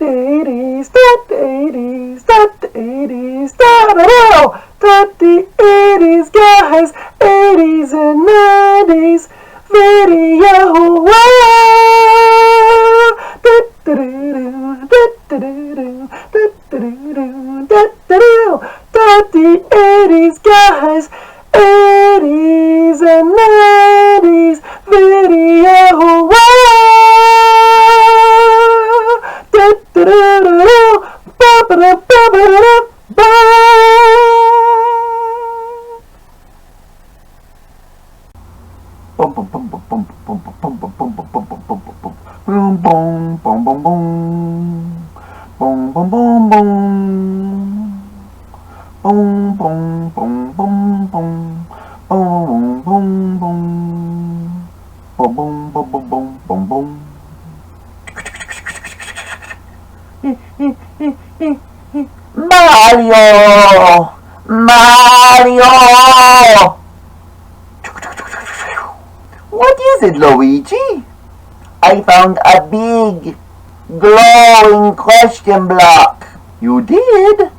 the 80s, start the 80s, start the 80s, start it all. Start the 80s, guys, 80s and 90s, video world. Start the 80s, guys, 80s and 90s, video world. Mario! What is it, Luigi? I found a big, glowing question block. You did?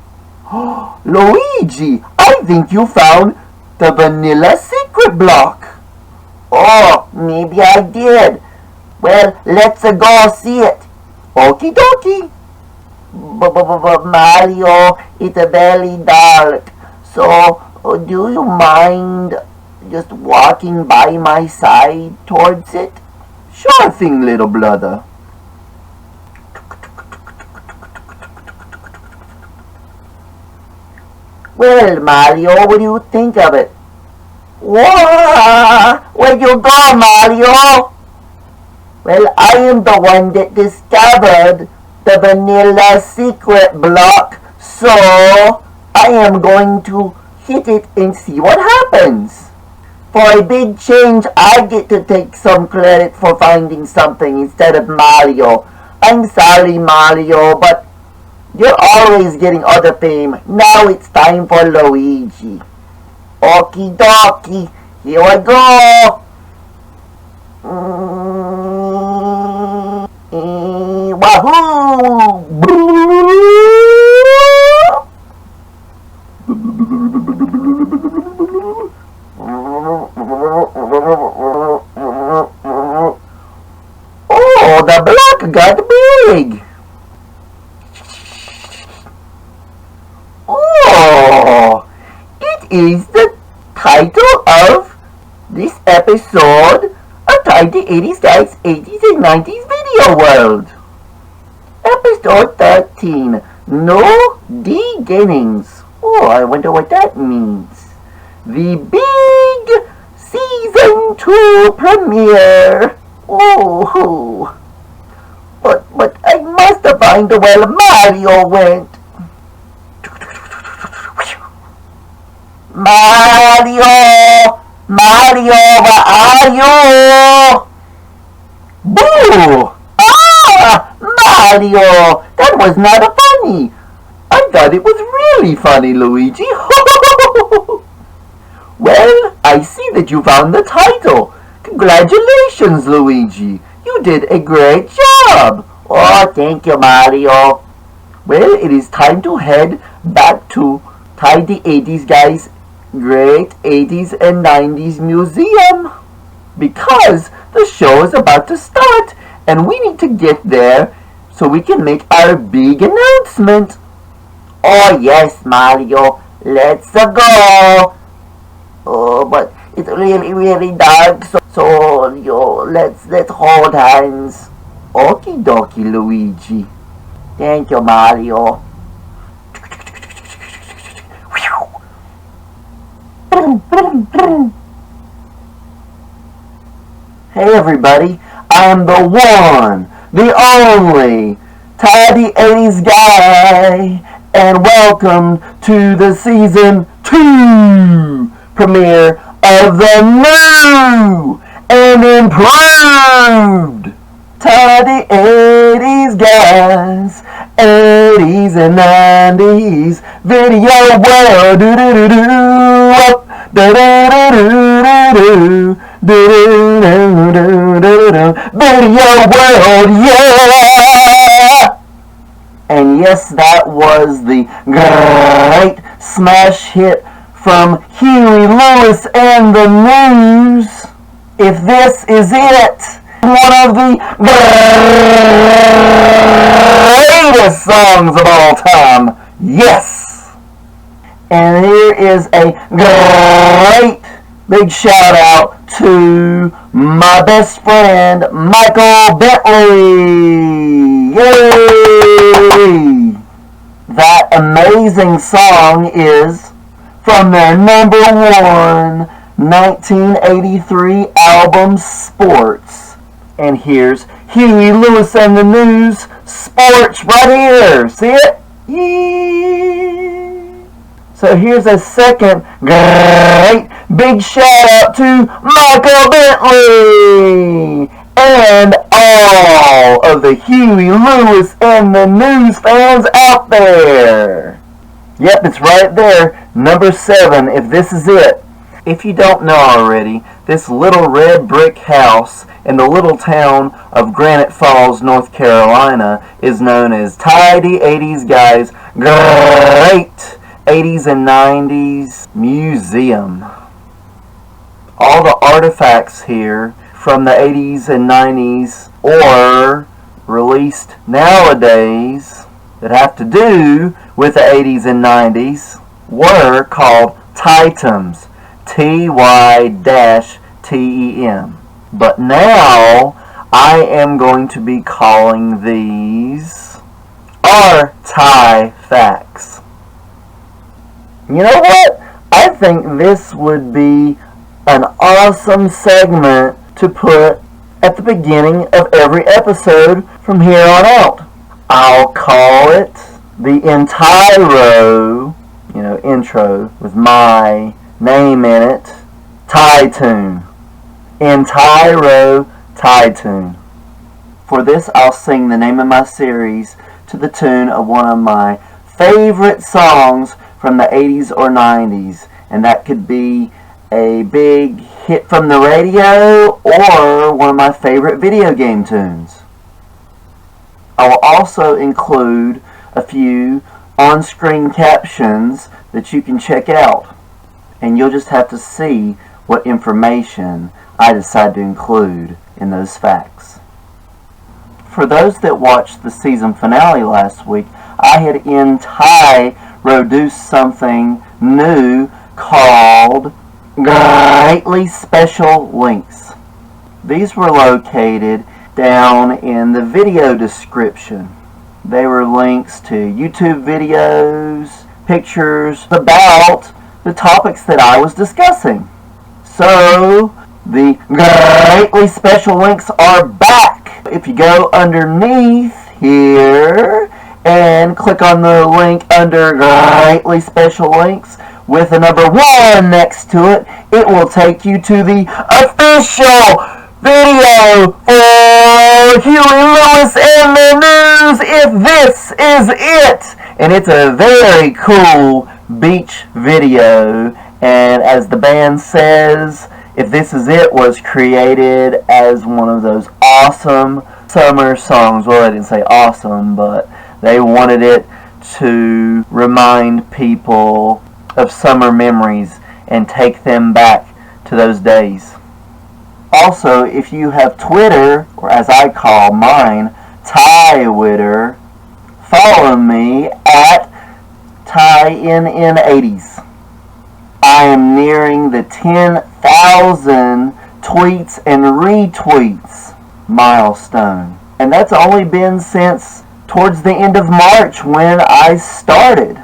Luigi, I think you found the vanilla secret block. Oh, maybe I did. Well, let's go see it. Okie dokie. But Mario, it's very dark. So, do you mind just walking by my side towards it? Sure thing, little brother. Well, Mario, what do you think of it? Whoa! Where'd you go, Mario? Well, I am the one that discovered the vanilla secret block, so I am going to hit it and see what happens. For a big change, I get to take some credit for finding something instead of Mario. I'm sorry, Mario, but you're always getting all the fame. Now it's time for Luigi. Okie dokie, here I go. Wahoo! Oh, the block got big. Oh, it is the title of this episode of Tidy 80s Guys 80s and 90s Video World. Episode 13, No Ginnings. Oh, I wonder what that means. The big Season 2 premiere. Oh, but I must have found where Mario went. Mario, where are you? Boo! Ah, Mario, that was not funny. I thought it was really funny, Luigi. Well, I see that you found the title. Congratulations, Luigi. You did a great job. Oh, thank you, Mario. Well, it is time to head back to Tidy 80s Guys Great 80s and 90s Museum, because the show is about to start and we need to get there so we can make our big announcement. Oh yes, Mario, let's go. Oh, but it's really dark, so let's hold hands. Okie dokie, Luigi. Thank you, Mario. Hey everybody, I am the one, the only Tidy 80s guy, and welcome to the Season 2 premiere of the new and improved Tidy 80s guys, 80s and 90s video world. Video world, yeah. And yes, that was the great smash hit from Huey Lewis and the News. If This Is It, one of the greatest songs of all time. Yes! And here is a great big shout out to my best friend, Michael Bentley. Yay! That amazing song is from their number one 1983 album, Sports. And here's Huey Lewis and the News, Sports, right here. See it? Yee! So here's a second great big shout out to Michael Bentley and all of the Huey Lewis and the News fans out there. Yep, it's right there, number 7, If This Is It. If you don't know already, this little red brick house in the little town of Granite Falls, North Carolina is known as Tidy 80s Guys Great 80s and 90s Museum. All the artifacts here from the 80s and 90s or released nowadays that have to do with the 80s and 90s were called Titums. T-Y-T-E-M. But now I am going to be calling these artifacts. You know what? I think this would be an awesome segment to put at the beginning of every episode from here on out. I'll call it the entire, intro with my name in it, tie tune. Entire tie tune. For this, I'll sing the name of my series to the tune of one of my favorite songs from the 80s or 90s, and that could be a big hit from the radio or one of my favorite video game tunes. I will also include a few on-screen captions that you can check out, and you'll just have to see what information I decide to include in those facts. For those that watched the season finale last week, I had introduced something new called Greatly Special Links. These were located down in the video description. They were links to YouTube videos, pictures about the topics that I was discussing. So, the Greatly Special Links are back. If you go underneath here and click on the link under Greatly Special Links with the number 1 next to it, it will take you to the official video for Huey Lewis and the News, If This Is It. And it's a very cool beach video, and as the band says, If This Is It was created as one of those awesome summer songs. Well, they didn't say awesome, but they wanted it to remind people of summer memories and take them back to those days. Also, if you have Twitter, or as I call mine, Ty-Witter, follow me at TyNN80s. I am nearing the 10,000 tweets and retweets milestone. And that's only been since towards the end of March when I started.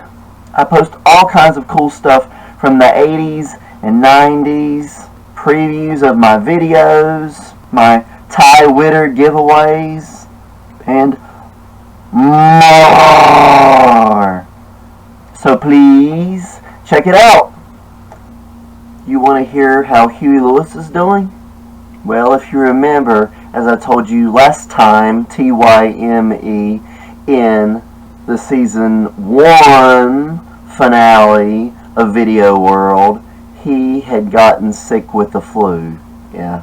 I post all kinds of cool stuff from the 80s and 90s, previews of my videos, my Ty-Witter giveaways, and more. So please check it out. You want to hear how Huey Lewis is doing? Well, if you remember, as I told you last time, TYME, in the season 1 finale of Video World, he had gotten sick with the flu. Yeah.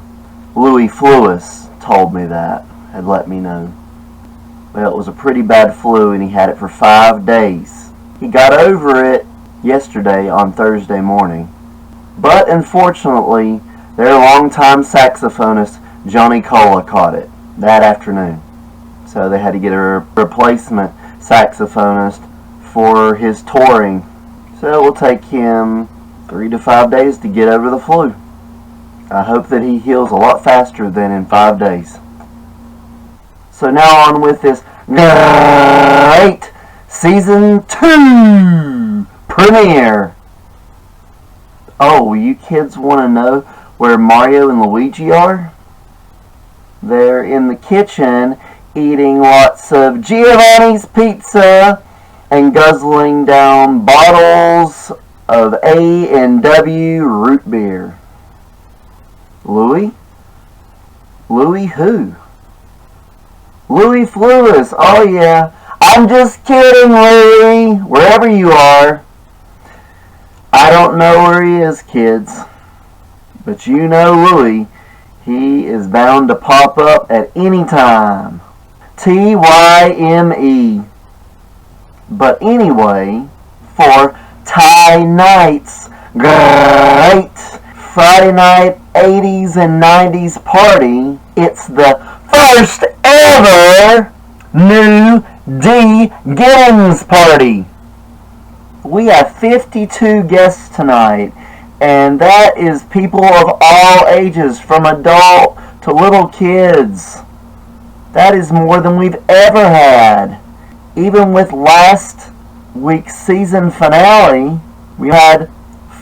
Louis Lewis told me that, had let me know. Well, it was a pretty bad flu, and he had it for 5 days. He got over it yesterday on Thursday morning. But unfortunately, their longtime saxophonist, Johnny Cola, caught it that afternoon. So they had to get a replacement saxophonist for his touring. So it will take him 3 to 5 days to get over the flu. I hope that he heals a lot faster than in 5 days. So now on with this great Season 2 premiere. Oh, you kids want to know where Mario and Luigi are? They're in the kitchen eating lots of Giovanni's pizza and guzzling down bottles of A&W root beer. Louie? Louie who? Louie Lewis. Oh yeah. I'm just kidding, Louie. Wherever you are. I don't know where he is, kids. But you know Louie. He is bound to pop up at any time. TYME. But anyway, for Ty Night's great Friday night 80s and 90s party, it's the first ever new D Ginnings party. We have 52 guests tonight, and that is people of all ages, from adult to little kids. That is more than we've ever had. Even with last week's season finale, we had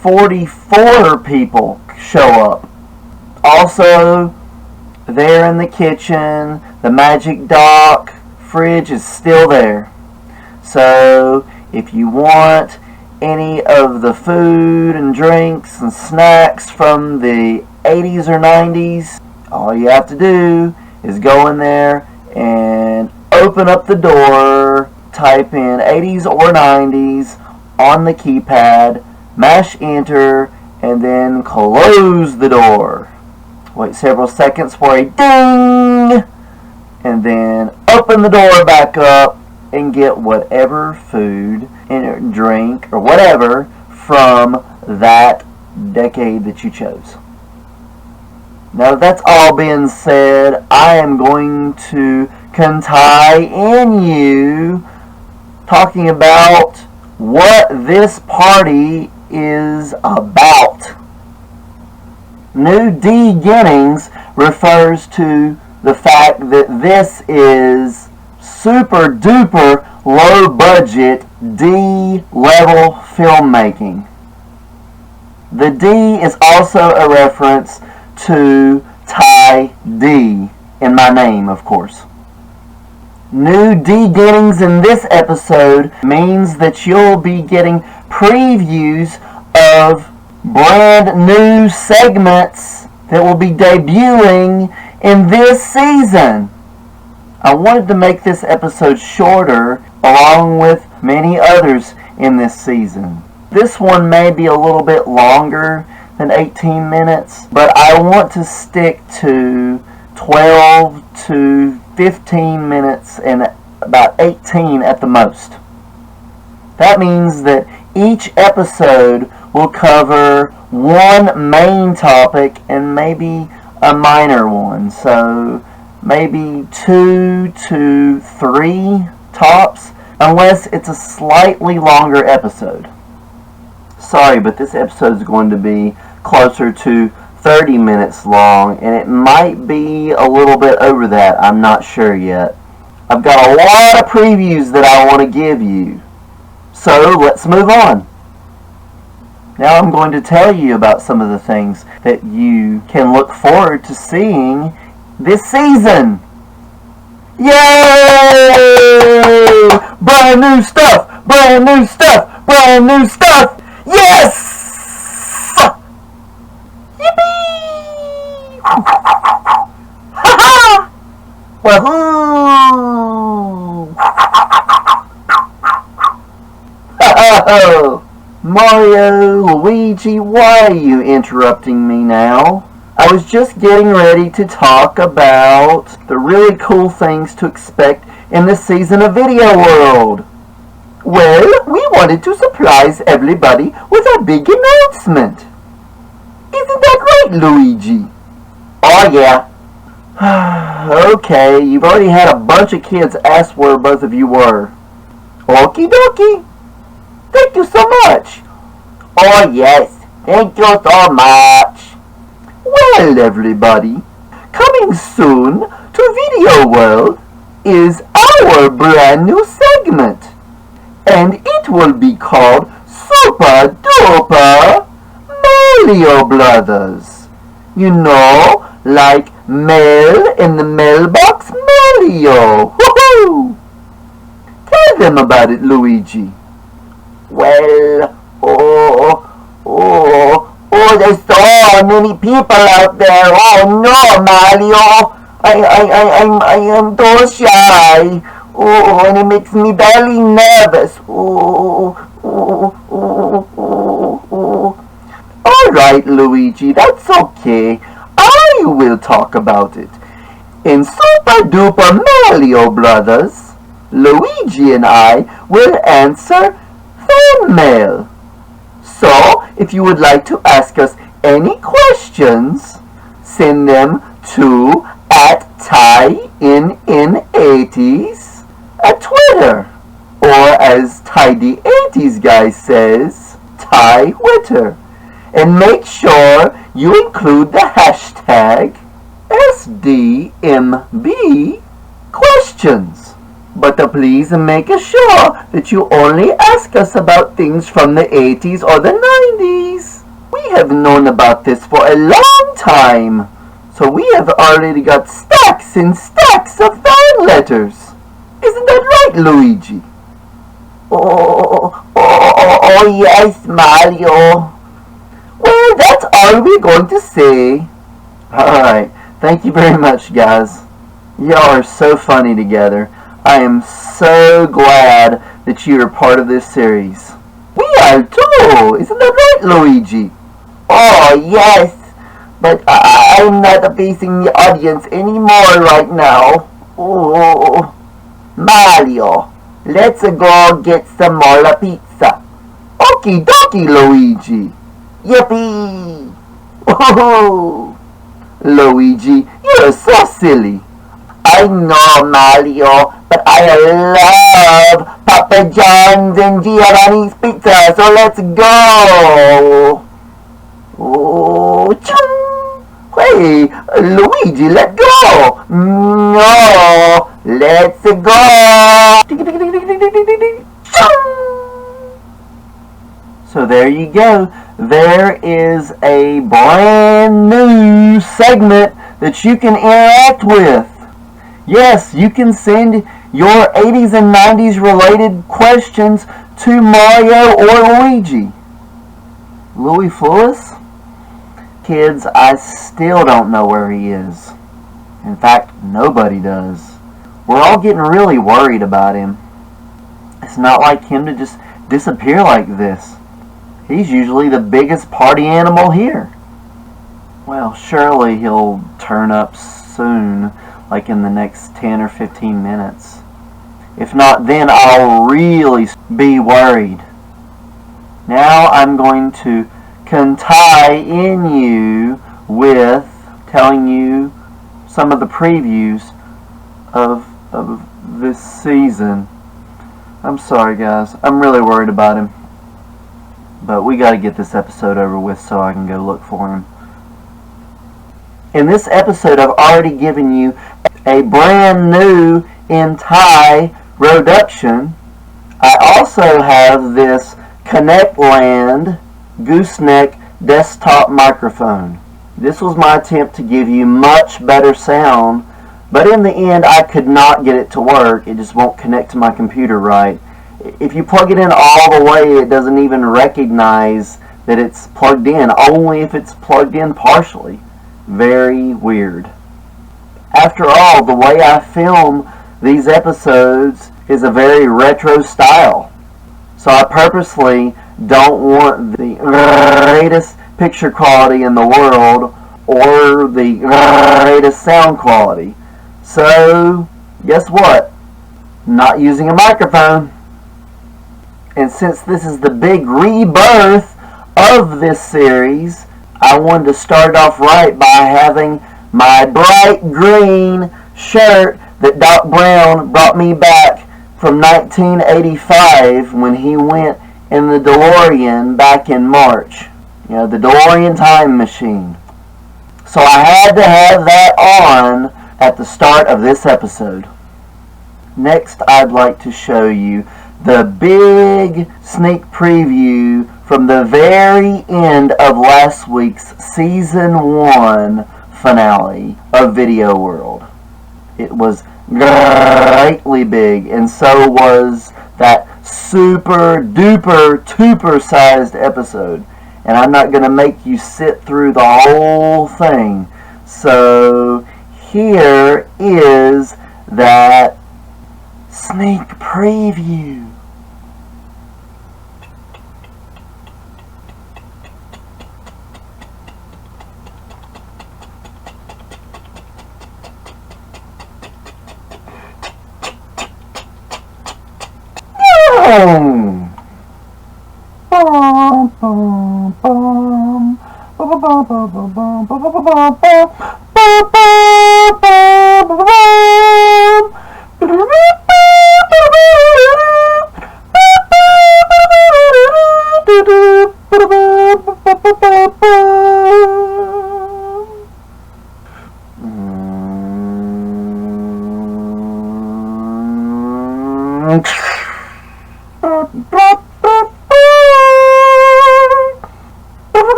44 people show up. Also, there in the kitchen, the magic dock fridge is still there. So, if you want any of the food and drinks and snacks from the 80s or 90s, all you have to do is go in there and open up the door, type in 80s or 90s on the keypad, mash enter, and then close the door. Wait several seconds for a ding, and then open the door back up and get whatever food and drink or whatever from that decade that you chose. Now that that's all being said, I am going to continue talking about what this party is about. New D Ginnings refers to the fact that this is super duper low budget D level filmmaking. The D is also a reference to Ty D in my name, of course. New D Ginnings in this episode means that you'll be getting previews of brand new segments that will be debuting in this season. I wanted to make this episode shorter, along with many others in this season. This one may be a little bit longer than 18 minutes, but I want to stick to 12 to 15 minutes and about 18 at the most. That means that each episode will cover one main topic and maybe a minor one. So maybe 2 to 3 tops, unless it's a slightly longer episode. Sorry, but this episode is going to be closer to 30 minutes long, and it might be a little bit over that. I'm not sure yet. I've got a lot of previews that I want to give you. So let's move on. Now I'm going to tell you about some of the things that you can look forward to seeing this season. Yay! Brand new stuff! Brand new stuff! Brand new stuff! Yes! Yippee! Ha-ha! Wahoo! Oh, Mario, Luigi, why are you interrupting me now? I was just getting ready to talk about the really cool things to expect in this season of Video World? Well, we wanted to surprise everybody with a big announcement. Isn't that right, Luigi? Oh, yeah. Okay, you've already had a bunch of kids ask where both of you were. Okie dokie. Thank you so much. Oh, yes. Thank you so much. Well, everybody, coming soon to Video World is our brand new segment. And it will be called Super Duper Mario Brothers. You know, like mail in the mailbox Mario. Woohoo! Tell them about it, Luigi. Well, there's so many people out there. Oh no, Mario. I am so shy. Oh, and it makes me very nervous. All right, Luigi, that's okay. I will talk about it. In Super Duper Mario Brothers, Luigi and I will answer fan mail. So, if you would like to ask us any questions, send them to @TINN80s at Twitter, or as Ty the 80s guy says, Ty Twitter. And make sure you include the hashtag SDMB questions. But please make sure that you only ask us about things from the 80s or the 90s. We have known about this for a long time. So we have already got stacks and stacks of fan letters. Isn't that right, Luigi? Oh, yes, Mario. Well, that's all we're going to say. Alright, thank you very much, guys. Y'all are so funny together. I am so glad that you are part of this series. We are too! Isn't that right, Luigi? Oh, yes. But I'm not facing the audience anymore right now. Oh, Mario, let's go get some more pizza. Okie dokie, Luigi. Yippee! Oh, Luigi, you're so silly. I know, Mario, but I love Papa John's and Giovanni's pizza, so let's go. Oh, chung. Hey, Luigi, let go. No, let's go. So there you go. There is a brand new segment that you can interact with. Yes, you can send your 80s and 90s related questions to Mario or Luigi. Louis Lewis? Kids, I still don't know where he is. In fact, nobody does. We're all getting really worried about him. It's not like him to just disappear like this. He's usually the biggest party animal here. Well, surely he'll turn up soon, like in the next 10 or 15 minutes. If not, then I'll really be worried. Now I'm going to tie-in you with telling you some of the previews of this season. I'm sorry, guys. I'm really worried about him. But we got to get this episode over with so I can go look for him. In this episode, I've already given you a brand new AN-TY reduction. I also have this Connectland gooseneck desktop microphone. This was my attempt to give you much better sound, but in the end I could not get it to work. It just won't connect to my computer right. If you plug it in all the way, it doesn't even recognize that it's plugged in, only if it's plugged in partially. Very weird. After all, the way I film these episodes is a very retro style. So I purposely don't want the greatest picture quality in the world or the greatest sound quality. So, guess what? not using a microphone. And since this is the big rebirth of this series, I wanted to start off right by having my bright green shirt that Doc Brown brought me back from 1985 when he went in the DeLorean back in March. You know, the DeLorean time machine. So I had to have that on at the start of this episode. Next, I'd like to show you the big sneak preview from the very end of last week's Season 1 finale of Video World. It was greatly big, and so was that super duper tuper sized episode. And I'm not going to make you sit through the whole thing. So here is that sneak preview.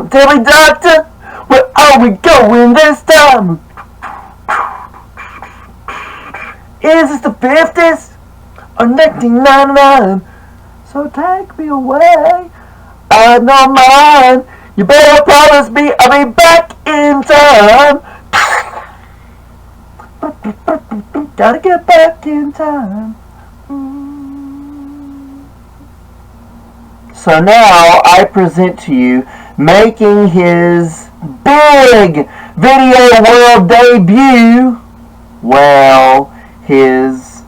Tell me, doctor, where are we going this time? Is this the 50s or 1999? So take me away. I don't mind. You better promise me I'll be back in time. Gotta get back in time. So now I present to you, making his big Video World debut, well, his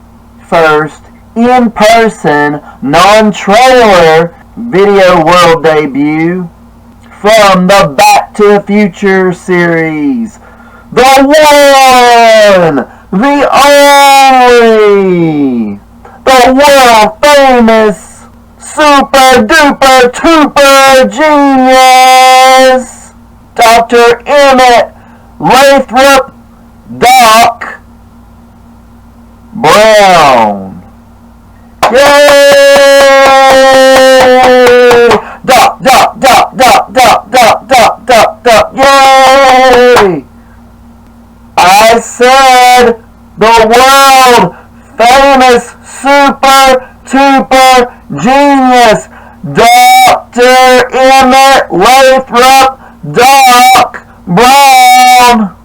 first in-person, non-trailer Video World debut from the Back to the Future series. The one, the only, the world famous super duper tuper genius, Dr. Emmett Lathrop Doc Brown. Yay! Doc, Doc, Doc, Doc, Doc, Doc, Doc, Doc, Doc, yay! I said the world famous super tuper genius, Dr. Emmett Lathrop Doc Brown.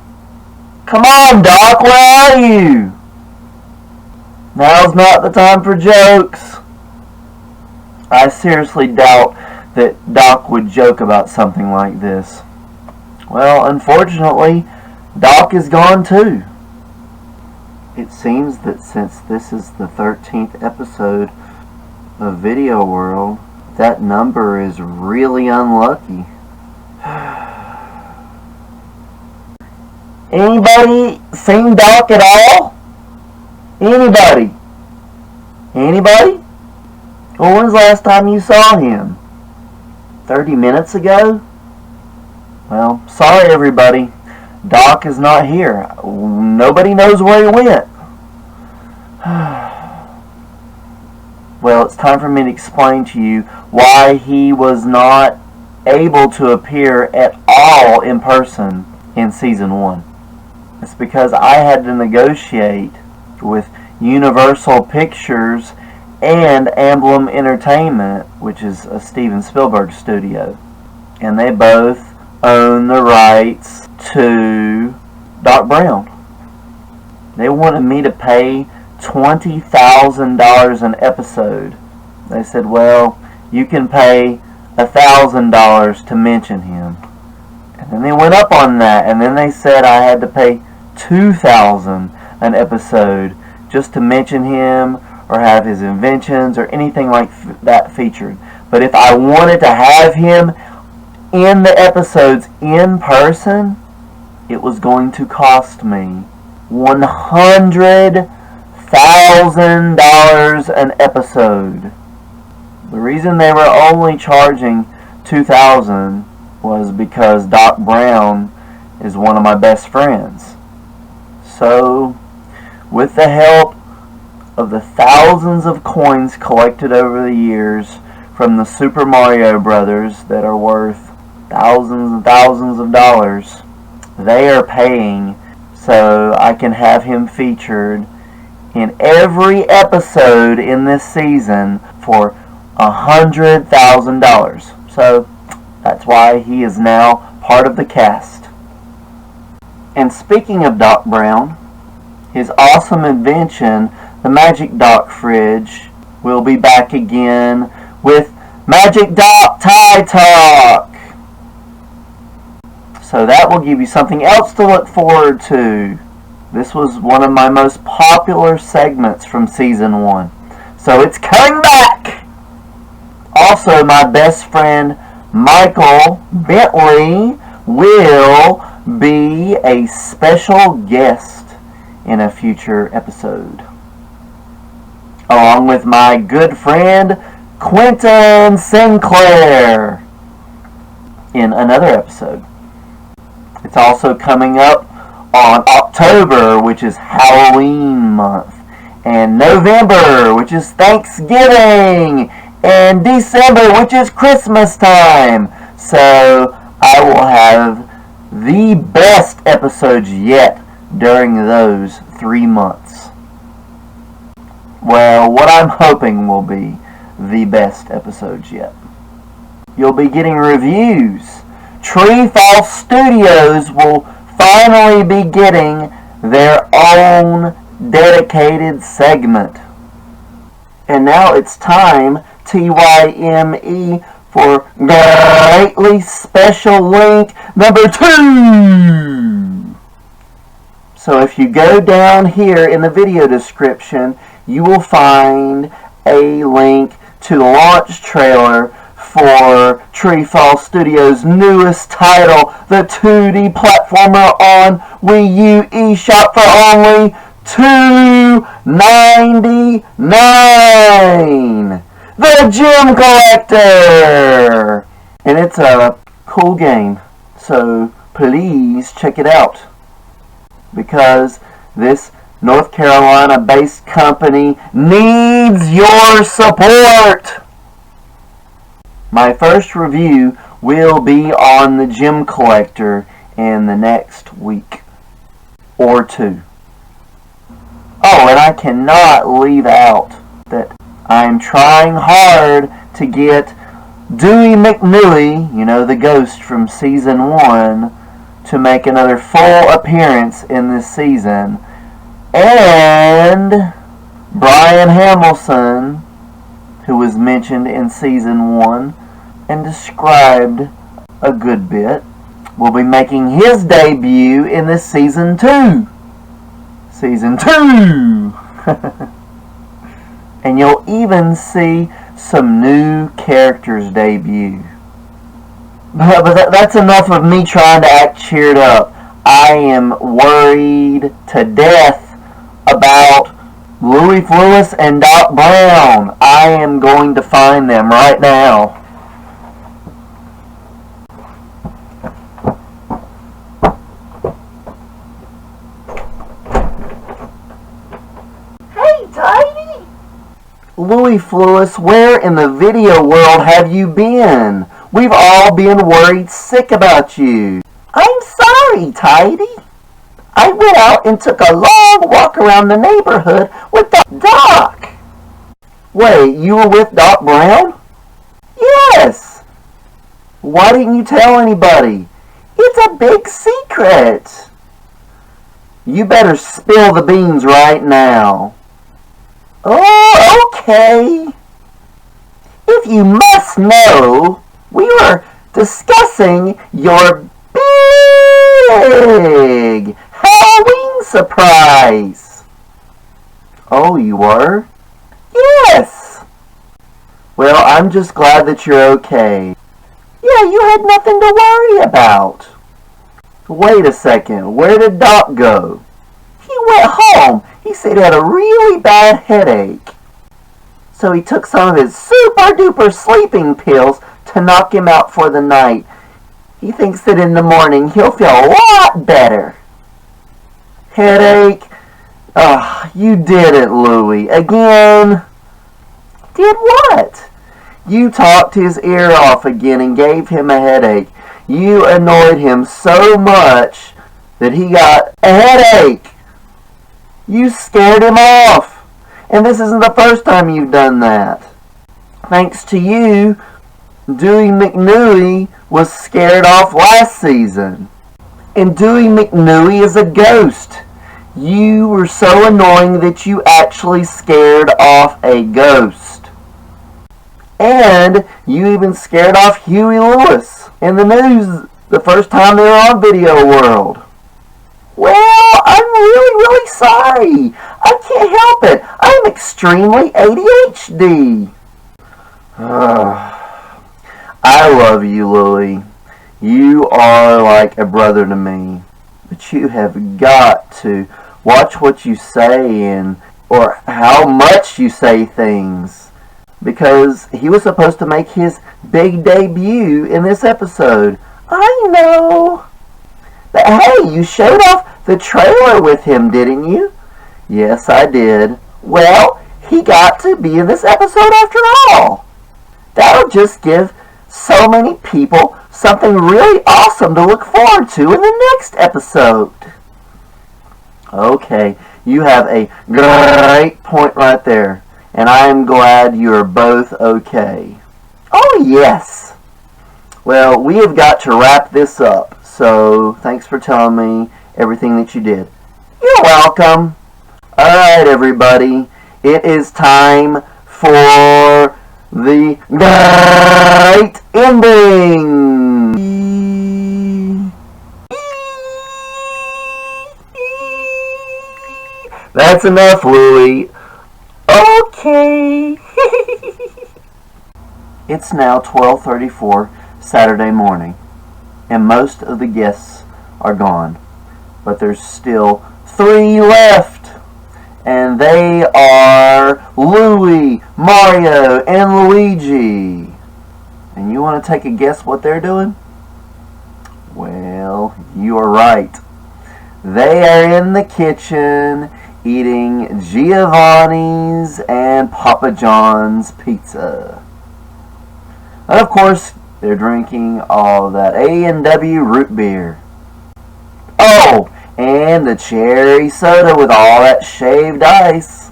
Come on, Doc, where are you? Now's not the time for jokes. I seriously doubt that Doc would joke about something like this. Well, unfortunately, Doc is gone too. It seems that since this is the 13th episode of Video World, that number is really unlucky. Anybody seen Doc at all? Anybody? Anybody? Well, when's the last time you saw him? 30 minutes ago? Well, sorry everybody. Doc is not here. Nobody knows where he went. Well, it's time for me to explain to you why he was not able to appear at all in person in Season 1. It's because I had to negotiate with Universal Pictures and Emblem Entertainment, which is a Steven Spielberg studio. And they both own the rights to Doc Brown. They wanted me to pay $20,000 an episode. They said, well, you can pay $1,000 to mention him. And then they went up on that, and then they said I had to pay $2,000 an episode just to mention him or have his inventions or anything like that featured. But if I wanted to have him in the episodes in person, it was going to cost me $100,000 an episode. The reason they were only charging $2,000 was because Doc Brown is one of my best friends. So, with the help of the thousands of coins collected over the years from the Super Mario Brothers that are worth thousands and thousands of dollars, they are paying so I can have him featured in every episode in this season for $100,000. So that's why he is now part of the cast. And speaking of Doc Brown, his awesome invention, the Magic Doc Fridge, will be back again with Magic Doc Tie Talk. So that will give you something else to look forward to. This was one of my most popular segments from season 1. So it's coming back! Also, my best friend Michael Bentley will be a special guest in a future episode, along with my good friend Quentin Sinclair in another episode. It's also coming up on October, which is Halloween month, and November, which is Thanksgiving, and December, which is Christmas time. So I will have the best episodes yet during those 3 months. Well, what I'm hoping will be the best episodes yet. You'll be getting reviews. Treefall Studios will finally be getting their own dedicated segment. And now it's time, TYME, for GRRRReatly special link number 2. So if you go down here in the video description, you will find a link to the launch trailer for Treefall Studios' newest title, the 2D platformer on Wii U eShop for only $2.99. The Gem Collector! And it's a cool game, so please check it out, because this North Carolina-based company needs your support. My first review will be on the Gem Collector in the next week or 2. Oh, and I cannot leave out that I'm trying hard to get Dewey McNewy, you know, the ghost from season 1, to make another full appearance in this season. And Brian Hamilton, who was mentioned in season 1 and described a good bit, will be making his debut in this season 2. Season 2! And you'll even see some new characters debut. But that's enough of me trying to act cheered up. I am worried to death about Louis Lewis and Doc Brown. I am going to find them right now. Hey, Tiny! Louis Lewis, where in the video world have you been? We've all been worried sick about you. I'm sorry, Tidy. I went out and took a long walk around the neighborhood with Doc. Wait, you were with Doc Brown? Yes. Why didn't you tell anybody? It's a big secret. You better spill the beans right now. Oh, okay. If you must know, we were discussing your big Halloween surprise. Oh, you were? Yes. Well, I'm just glad that you're okay. Yeah, you had nothing to worry about. Wait a second, where did Doc go? He went home. He said he had a really bad headache. So he took some of his super duper sleeping pills to knock him out for the night. He thinks that in the morning he'll feel a lot better. Headache? You did it, Louie. Again? Did what? You talked his ear off again and gave him a headache. You annoyed him so much that he got a headache. You scared him off. And this isn't the first time you've done that. Thanks to you, Dewey McNewy was scared off last season. And Dewey McNewy is a ghost. You were so annoying that you actually scared off a ghost. And you even scared off Huey Lewis in the news the first time they were on Video World. Well, I'm really sorry. I can't help it. I'm extremely ADHD. I love you, Louie. You are like a brother to me. But you have got to watch what you say or how much you say things. Because he was supposed to make his big debut in this episode. I know. But hey, you showed off the trailer with him, didn't you? Yes, I did. Well, he got to be in this episode after all. That'll just give so many people something really awesome to look forward to in the next episode. Okay, you have a great point right there. And I am glad you are both okay. Oh, yes. Well, we have got to wrap this up. So, thanks for telling me everything that you did. You're welcome. Alright, everybody. It is time for the great ending. That's enough, Louie. Okay. It's now 12:34 Saturday morning, and most of the guests are gone. But there's still 3 left, and they are Louie, Mario, and Luigi. And you want to take a guess what they're doing? Well, you are right. They are in the kitchen eating Giovanni's and Papa John's pizza. And of course, they're drinking all that A&W root beer. Oh, and the cherry soda with all that shaved ice.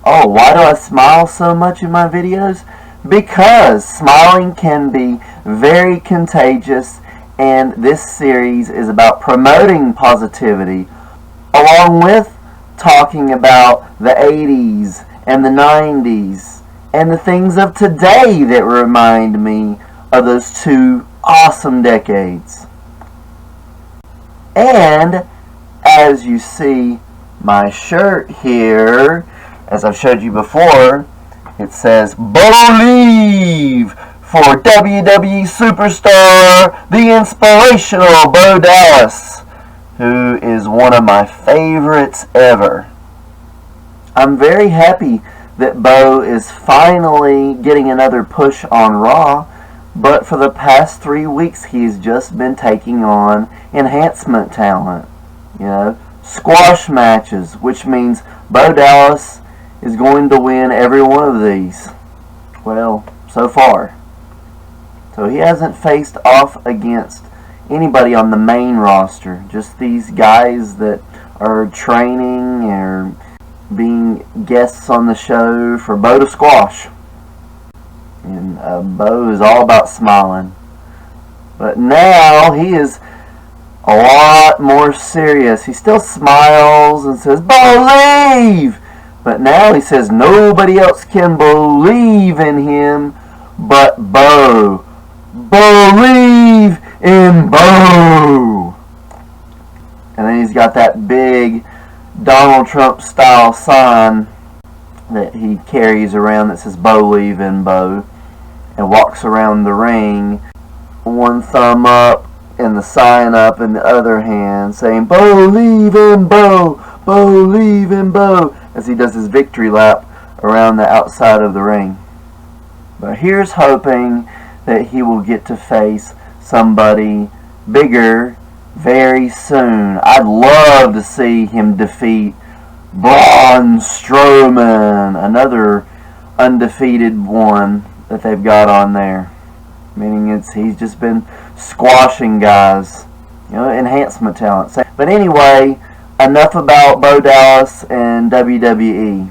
Oh, why do I smile so much in my videos? Because smiling can be very contagious, and this series is about promoting positivity, along with talking about the 80s and the 90s and the things of today that remind me of those 2 awesome decades. And as you see my shirt here, as I've showed you before, it says "Believe" for WWE superstar, the inspirational Bo Dallas, who is one of my favorites ever. I'm very happy that Bo is finally getting another push on Raw, but for the past 3 weeks he's just been taking on enhancement talent. You know, squash matches, which means Bo Dallas is going to win every one of these. Well, so far. So he hasn't faced off against anybody on the main roster, just these guys that are training or being guests on the show for Bo to squash. And Bo is all about smiling. But now he is a lot more serious. He still smiles and says, "Believe!" But now he says nobody else can believe in him but Bo. Believe in Bo! And then he's got that big Donald Trump style sign that he carries around that says "Bo leaving Bo," and walks around the ring, one thumb up and the sign up in the other hand, saying "Bo leaving Bo, Bo leaving Bo," as he does his victory lap around the outside of the ring. But here's hoping that he will get to face somebody bigger very soon. I'd love to see him defeat Braun Strowman, another undefeated one that they've got on there. Meaning he's just been squashing guys, enhancement talent. But anyway, enough about Bo Dallas and WWE.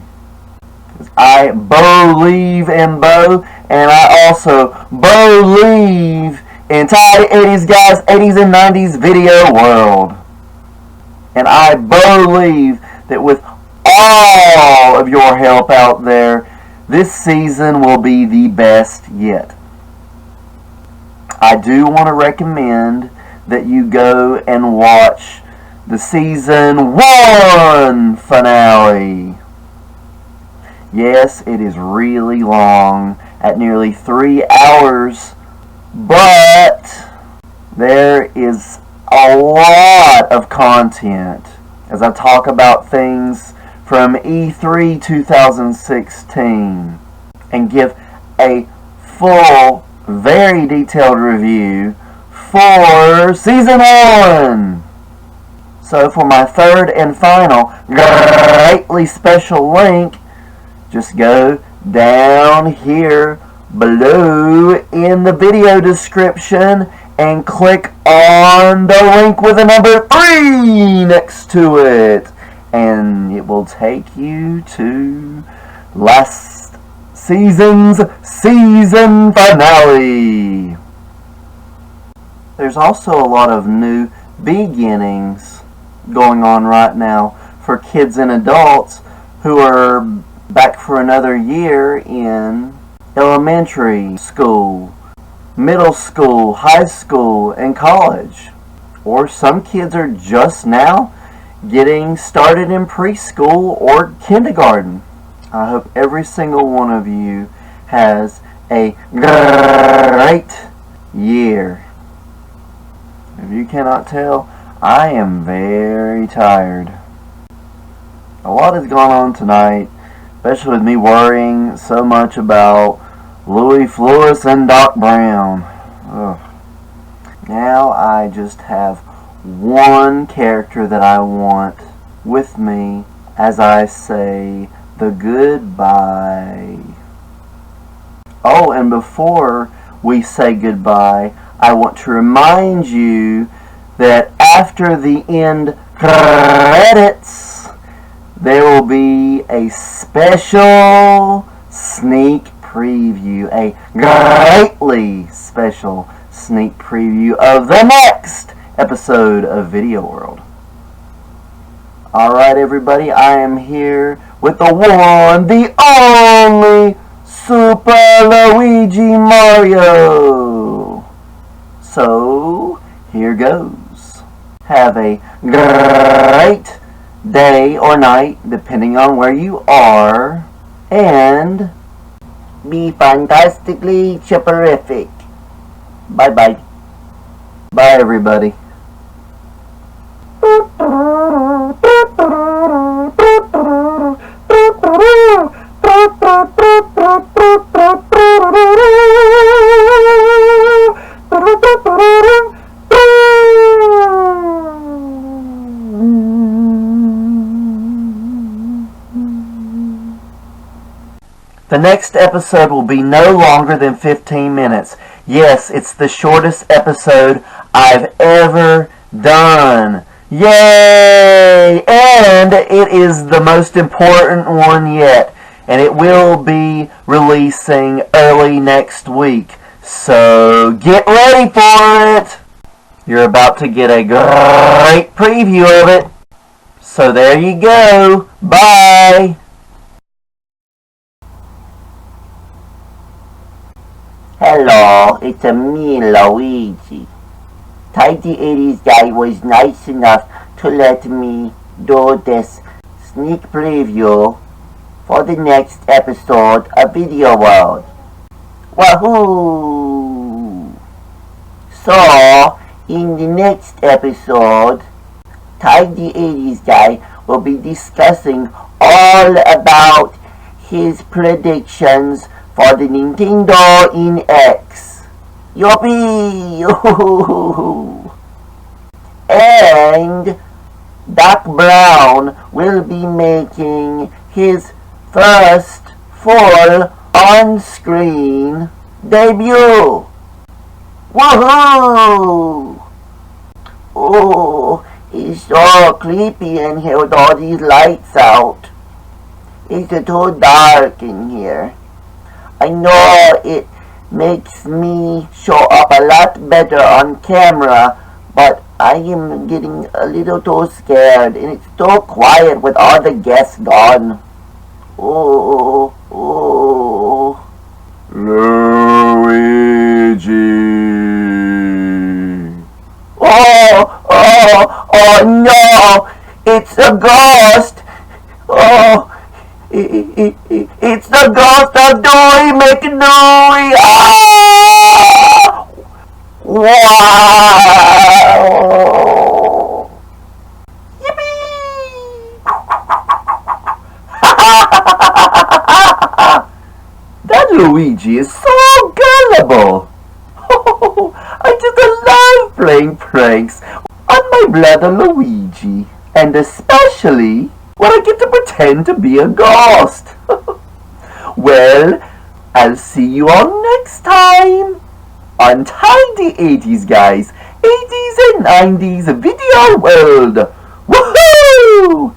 I believe in Bo, and I also believe in tight 80s guys, 80s and 90s video world. And I believe that with all of your help out there, this season will be the best yet. I do want to recommend that you go and watch the season 1 finale. Yes, it is really long, at nearly 3 hours, but there is a lot of content as I talk about things from E3 2016 and give a full, very detailed review for Season 1. So for my third and final greatly special link, just go down here below in the video description and click on the link with the number 3 next to it, and it will take you to last season's season finale. There's also a lot of new beginnings going on right now for kids and adults who are back for another year in elementary school, middle school, high school, and college. Or some kids are just now getting started in preschool or kindergarten. I hope every single one of you has a great year. If you cannot tell, I am very tired. A lot has gone on tonight, especially with me worrying so much about Louis Lewis and Doc Brown. Ugh. Now I just have one character that I want with me as I say the goodbye. Oh, and before we say goodbye, I want to remind you that after the end credits, there will be a special sneak preview, a greatly special sneak preview of the next episode of Video World. Alright everybody, I am here with the one, the only Super Luigi Mario. So, here goes. Have a great day or night, depending on where you are, and be fantastically chipperific. Bye-bye. Bye, everybody. The next episode will be no longer than 15 minutes. Yes, it's the shortest episode I've ever done. Yay! And it is the most important one yet. And it will be releasing early next week. So get ready for it! You're about to get a great preview of it. So there you go. Bye! Hello, it's me, Luigi. Tidy 80s guy was nice enough to let me do this sneak preview for the next episode of Video World. Wahoo! So, in the next episode, Ty the 80s guy will be discussing all about his predictions for the Nintendo NX. Yoppee! And Doc Brown will be making his first full on-screen debut. Woohoo! Oh, it's so creepy in here with all these lights out. It's too dark in here. I know it makes me show up a lot better on camera, but I am getting a little too scared, and it's too quiet with all the guests gone. Oh, oh. Luigi. Oh no! It's a ghost! Oh, it's the ghost of Dewey McDewey! Ah! Wow! That Luigi is so gullible. I just love playing pranks on my brother Luigi, and especially when I get to pretend to be a ghost. Well, I'll see you all next time on Ty the 80s guys, 80s and 90s video world. Woohoo!